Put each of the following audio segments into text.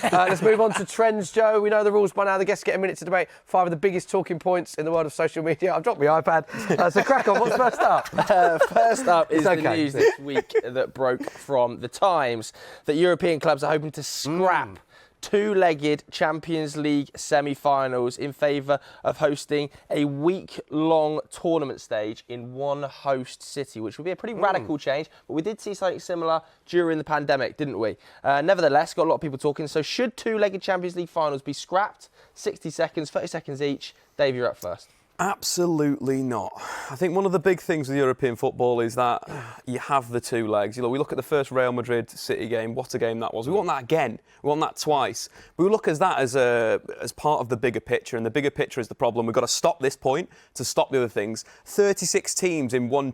Let's move on to trends, Joe. We know the rules by now. The guests get a minute to debate 5 of the biggest talking points in the world of social media. I've dropped my iPad. So crack on. What's first up? First up is the news this week that broke from The Times that European clubs are hoping to scrap two-legged Champions League semi-finals in favour of hosting a week-long tournament stage in one host city, which would be a pretty radical change. But we did see something similar during the pandemic, didn't we? Nevertheless, got a lot of people talking. So should two-legged Champions League finals be scrapped? 60 seconds, 30 seconds each. Dave, you're up first. Absolutely not. I think one of the big things with European football is that you have the two legs. You know, we look at the first Real Madrid City game. What a game that was. We want that again. We want that twice. We look at that as part of the bigger picture, and the bigger picture is the problem. We've got to stop this point to stop the other things. 36 teams in one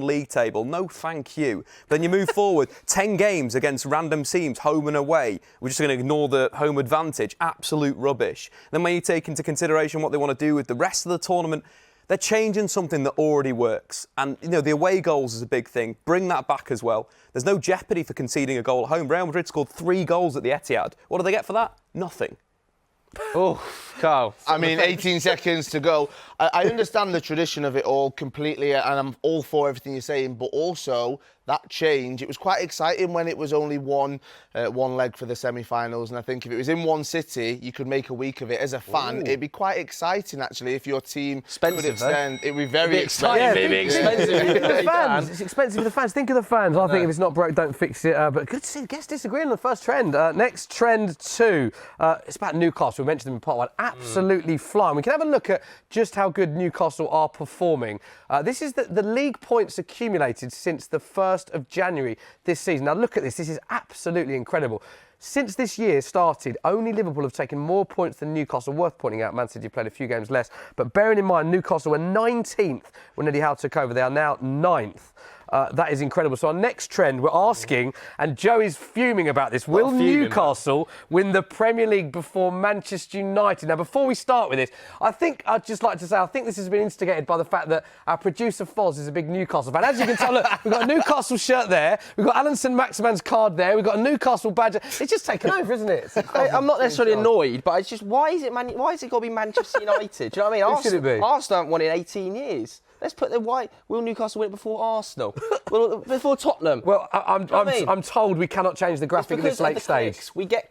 league table. No, thank you. Then you move forward. 10 games against random teams, home and away. We're just going to ignore the home advantage. Absolute rubbish. Then when you take into consideration what they want to do with the rest of the tournament, they're changing something that already works. And, you know, the away goals is a big thing. Bring that back as well. There's no jeopardy for conceding a goal at home. Real Madrid scored 3 goals at the Etihad. What do they get for that? Nothing. Oh, Carl. I mean, 18 seconds to go. I understand the tradition of it all completely, and I'm all for everything you're saying, but also that change, it was quite exciting when it was only one leg for the semi-finals, and I think if it was in one city, you could make a week of it. As a fan, it'd be quite exciting, actually, if your team could extend. It'd be very exciting. Yeah, it'd be expensive. For the fans. It's expensive for the fans. Think of the fans. I think if it's not broke, don't fix it. But good to see the guests disagreeing on the first trend. Next trend 2. It's about Newcastle. We mentioned them in part 1. Absolutely flying. We can have a look at just how good Newcastle are performing. This is the league points accumulated since the 1st of January this season. Now look at this. This is absolutely incredible. Since this year started, only Liverpool have taken more points than Newcastle. Worth pointing out, Man City played a few games less. But bearing in mind, Newcastle were 19th when Eddie Howe took over. They are now 9th. That is incredible. So our next trend, we're asking, and Joe is fuming about this, will Newcastle win the Premier League before Manchester United? Now, before we start with this, I'd just like to say, I think this has been instigated by the fact that our producer Foz is a big Newcastle fan. As you can tell, look, we've got a Newcastle shirt there, we've got Alan St Maximan's card there, we've got a Newcastle badge. It's just taken over, isn't it? I'm not necessarily annoyed, but it's just, why is it got to be Manchester United? Do you know what I mean? Who should it be? Arsenal haven't won in 18 years. Let's put the why. Will Newcastle win it before Arsenal? Before Tottenham? Well, I'm told we cannot change the graphic at this late stage.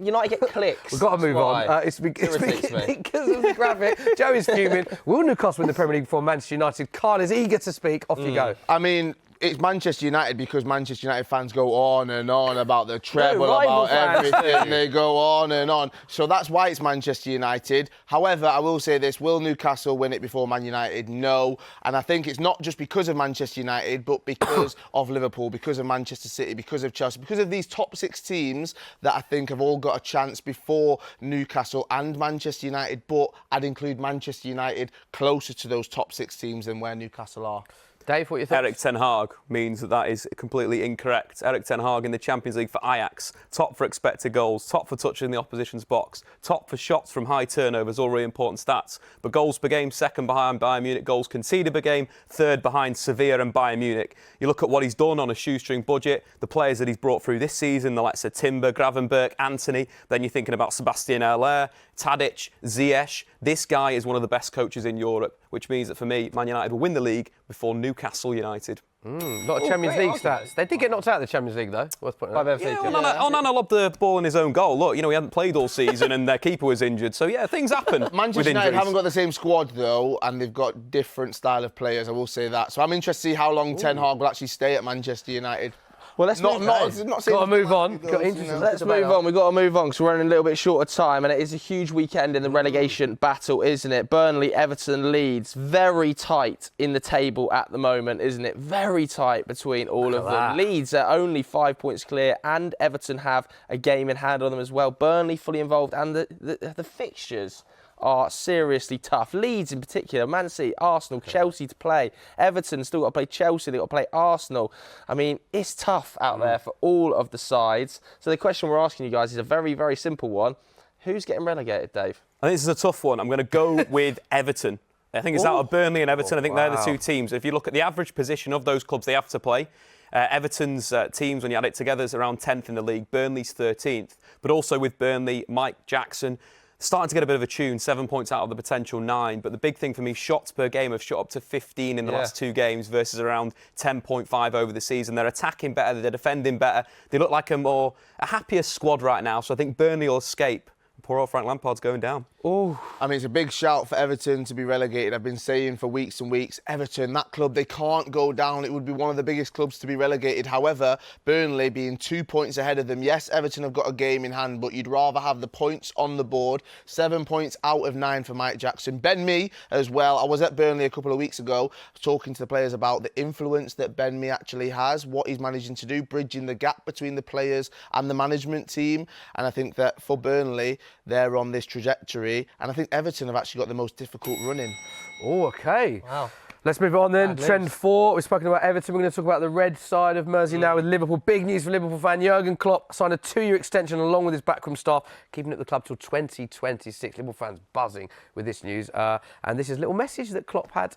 United get clicks. We've got to move on. It's because of the graphic. Joe is fuming. Will Newcastle win the Premier League before Manchester United? Carl is eager to speak. Off you go. I mean, it's Manchester United because Manchester United fans go on and on about the treble, about everything. They go on and on. So that's why it's Manchester United. However, I will say this, will Newcastle win it before Man United? No. And I think it's not just because of Manchester United, but because of Liverpool, because of Manchester City, because of Chelsea, because of these top 6 teams that I think have all got a chance before Newcastle and Manchester United. But I'd include Manchester United closer to those top 6 teams than where Newcastle are. Dave, what you think? Erik ten Hag means that is completely incorrect. Erik ten Hag in the Champions League for Ajax, top for expected goals, top for touching the opposition's box, top for shots from high turnovers, all really important stats. But goals per game, second behind Bayern Munich. Goals conceded per game, third behind Sevilla and Bayern Munich. You look at what he's done on a shoestring budget, the players that he's brought through this season, the likes of Timber, Gravenberch, Antony. Then you're thinking about Sebastian Haller, Tadic, Ziyech. This guy is one of the best coaches in Europe, which means that for me, Man United will win the league before Newcastle United. Not a Champions League stats. They did get knocked out of the Champions League, though. Worth pointing out. Onana lobbed the ball in his own goal. Look, he hadn't played all season and their keeper was injured. So, yeah, things happen. Manchester United haven't got the same squad, though, and they've got different style of players, I will say that. So I'm interested to see how long Ten Hag will actually stay at Manchester United. Well, let's move on. Got to move on. Let's move on. We've got to move on because we're running a little bit short of time, and it is a huge weekend in the relegation battle, isn't it? Burnley, Everton, Leeds, very tight in the table at the moment, isn't it? Very tight between all of them. Leeds are only 5 points clear, and Everton have a game in hand on them as well. Burnley fully involved, and the fixtures are seriously tough. Leeds in particular, Man City, Arsenal, Chelsea to play. Everton still got to play Chelsea, they've got to play Arsenal. I mean, it's tough out there for all of the sides. So the question we're asking you guys is a very, very simple one. Who's getting relegated, Dave? I think this is a tough one. I'm going to go with Everton. I think it's out of Burnley and Everton. I think they're the two teams. If you look at the average position of those clubs they have to play, Everton's teams, when you add it together, is around 10th in the league. Burnley's 13th. But also with Burnley, Mike Jackson starting to get a bit of a tune, 7 points out of the potential 9. But the big thing for me, shots per game have shot up to 15 in the last 2 games versus around 10.5 over the season. They're attacking better, they're defending better. They look like a happier squad right now. So I think Burnley will escape. Poor old Frank Lampard's going down. Oh, I mean, it's a big shout for Everton to be relegated. I've been saying for weeks and weeks, Everton, that club, they can't go down. It would be one of the biggest clubs to be relegated. However, Burnley being 2 points ahead of them. Yes, Everton have got a game in hand, but you'd rather have the points on the board. 7 points out of 9 for Mike Jackson. Ben Mee as well. I was at Burnley a couple of weeks ago talking to the players about the influence that Ben Mee actually has, what he's managing to do, bridging the gap between the players and the management team. And I think that for Burnley, they're on this trajectory, and I think Everton have actually got the most difficult running. Oh, OK. Wow. Let's move on then. Trend 4. We've spoken about Everton. We're going to talk about the red side of Mersey now with Liverpool. Big news for Liverpool fan Jurgen Klopp signed a 2-year extension along with his backroom staff, keeping it at the club till 2026. Liverpool fans buzzing with this news. And this is a little message that Klopp had,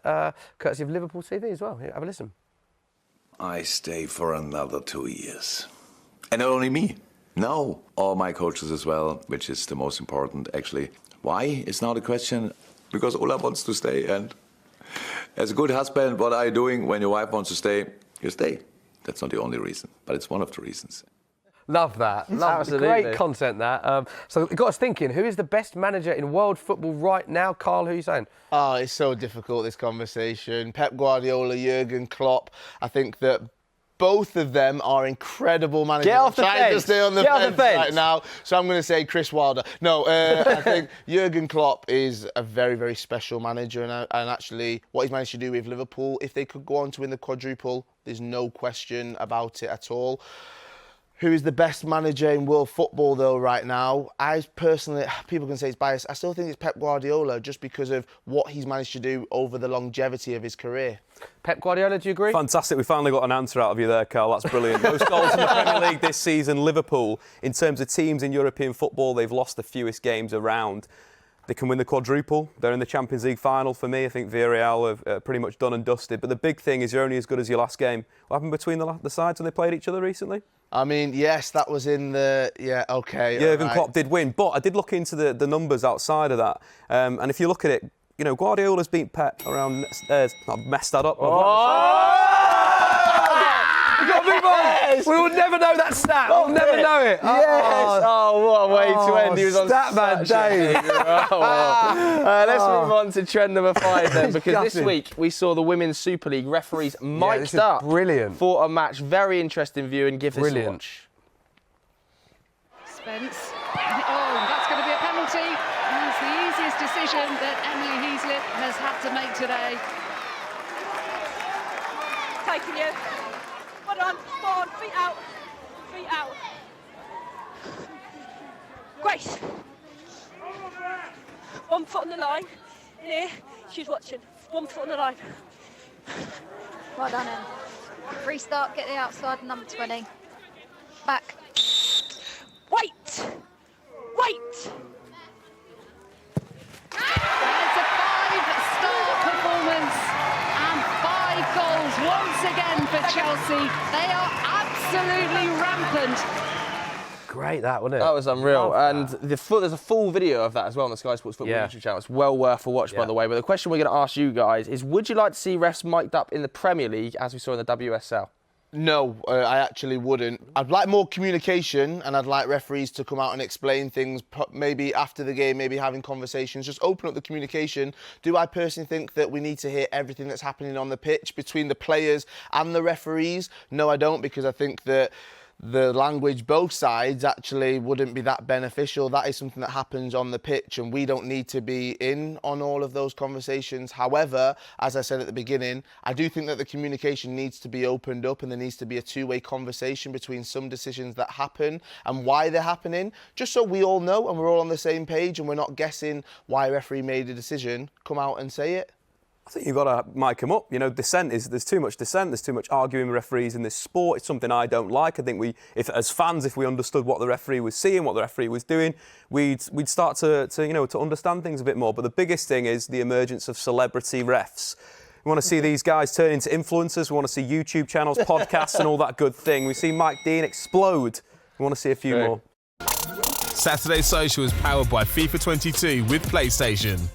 courtesy of Liverpool TV as well. Here, have a listen. I stay for another 2 years. And not only me. No, all my coaches as well, which is the most important, actually. Why? It's not a question, because Ola wants to stay. And as a good husband, what are you doing when your wife wants to stay? You stay. That's not the only reason, but it's one of the reasons. Love that. Love Absolutely. Great content, that. So it got us thinking, who is the best manager in world football right now? Carl, who are you saying? Oh, it's so difficult, this conversation. Pep Guardiola, Jurgen Klopp. I think that both of them are incredible managers. Get off the I'm trying fence. to stay on the Get off fence the fence. right now, so I'm going to say Chris Wilder. No, I think Jurgen Klopp is a very, very special manager, and actually what he's managed to do with Liverpool, if they could go on to win the quadruple, there's no question about it at all. Who is the best manager in world football, though, right now? I personally, people can say it's biased, I still think it's Pep Guardiola, just because of what he's managed to do over the longevity of his career. Pep Guardiola, do you agree? Fantastic. We finally got an answer out of you there, Carl. That's brilliant. Most goals in the Premier League this season. Liverpool, in terms of teams in European football, they've lost the fewest games around. They can win the quadruple. They're in the Champions League final for me. I think Villarreal have pretty much done and dusted. But the big thing is you're only as good as your last game. What happened between the sides when they played each other recently? I mean, yes, that was in the... Yeah, OK. Jurgen Klopp did win. But I did look into the numbers outside of that. And if you look at it, you know, Guardiola's beat Pep around... I've messed that up. We've got to move on. We will never know that stat. We'll never know it. Yes! Oh, what a way to end. He was on Statman Dave. Let's move on to trend number 5 then, because this week we saw the Women's Super League referees mic'd up for a match. Very interesting viewing. Give this a watch. Spence. Oh, that's going to be a penalty. That's the easiest decision that Emily Heaslip has had to make today. Taking you. Well done. Go on. Feet out. Feet out. Grace. 1 foot on the line. In here. She's watching. 1 foot on the line. Well done, Em. Restart, get the outside, number 20. Back. Wait. Wait. It's a 5-star performance and 5 goals once again for Chelsea. They are absolutely rampant. Great, that, wasn't it? That was unreal. Love And that. there's a full video of that as well on the Sky Sports Football YouTube channel. It's well worth a watch, by the way. But the question we're going to ask you guys is, would you like to see refs mic'd up in the Premier League as we saw in the WSL? No, I actually wouldn't. I'd like more communication, and I'd like referees to come out and explain things, maybe after the game, maybe having conversations, just open up the communication. Do I personally think that we need to hear everything that's happening on the pitch between the players and the referees? No, I don't, because I think that the language, both sides, actually wouldn't be that beneficial. That is something that happens on the pitch, and we don't need to be in on all of those conversations. However, as I said at the beginning, I do think that the communication needs to be opened up, and there needs to be a two-way conversation between some decisions that happen and why they're happening, just so we all know and we're all on the same page and we're not guessing why a referee made a decision. Come out and say it. I think you've got to mic them up. You know, there's too much dissent, there's too much arguing with referees in this sport. It's something I don't like. I think as fans, if we understood what the referee was seeing, what the referee was doing, we'd start to understand things a bit more. But the biggest thing is the emergence of celebrity refs. We want to see these guys turn into influencers. We want to see YouTube channels, podcasts, and all that good thing. We see Mike Dean explode. We want to see a few more. Saturday Social is powered by FIFA 22 with PlayStation.